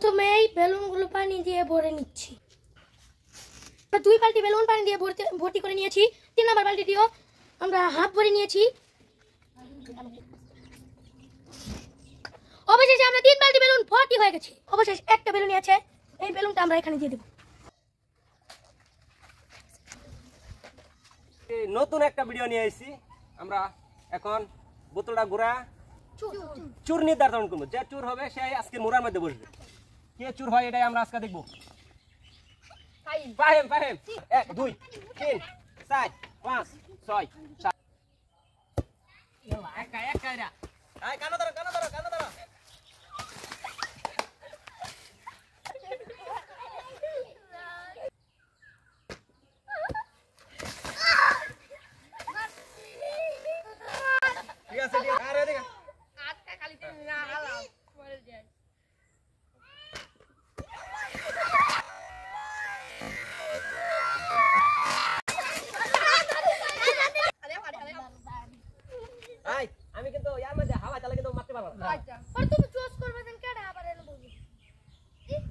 প্রথমেই বেলুনগুলো পানি দিয়ে ভরে নিচ্ছি। দুই বালতি বেলুন পানি দিয়ে ভর্তি করে নিয়েছি। 3 নম্বর বালতিটিও আমরা হাফ ভরে নিয়েছি। অবশেষে আমরা 3 বালতি বেলুন ভর্তি হয়ে গেছে। অবশেষে একটা বেলুনই আছে, এই বেলুনটা আমরা এখানে দিয়ে দেব। নতুন একটা ভিডিও নিয়ে আইছি। আমরা এখন বোতলটা ঘোরা চুর নির্ধারণ করবো। যে চুর হবে সে আজকে মোড়ার মধ্যে বসবে। কে চুর হয় এটাই আমরা আজকে দেখবো। ফাহিম 1 2 3 4 5 6 7 একা আয় কানো ধরো ঠিক আছে আরে দেখা আজকে খালি তুমি না হালাও মরে যাই। আমি কিন্তু ইয়ার মধ্যে হাওয়া চালা কিন্তু মারতে পারবো না। আচ্ছা আর তুমি চুজ করবে দেন কেডা আবার এলো বলবি।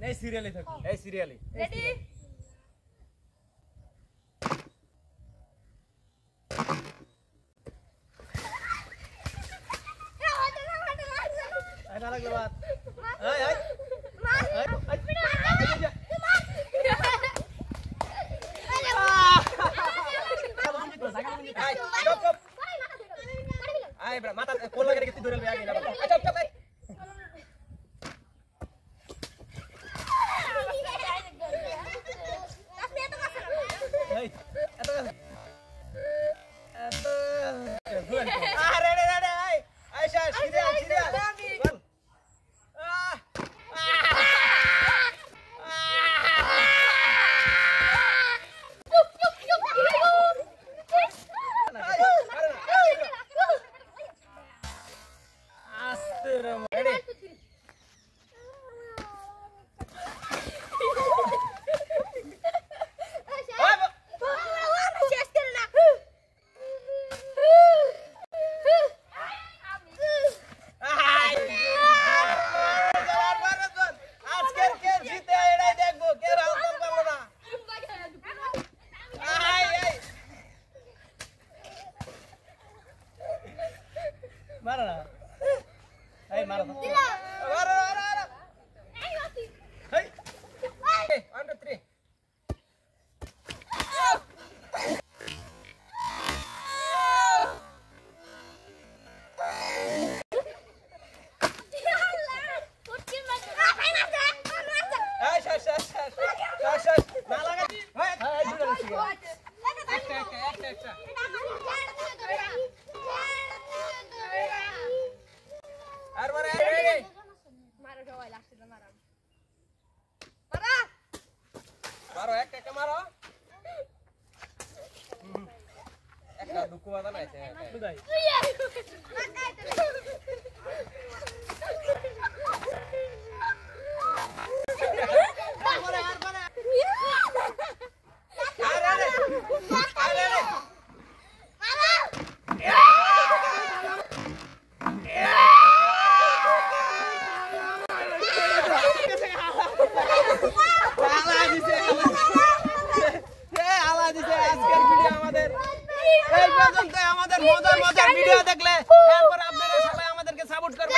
এই সিরিয়ালি থাকো, এই সিরিয়ালি রেডি। আয় না লাগলো বাত আয় আয় বড় মাথা কোল লাগে কিতি ধরে আগে না চপ চপ এই এত আরে আয়শা সিরিয়াল মারা না এই মারা না মারা এই বাতি এই 1 2 3 না লাগা এই দুটো একটা আর মারা মারো সবাই লাস্টে মারো একটা মারো একটা দুঃখ বাধা নাই বুঝাই আমাদের মজার ভিডিও দেখলে এরপর আপনারা সবাই আমাদেরকে সাপোর্ট করবেন।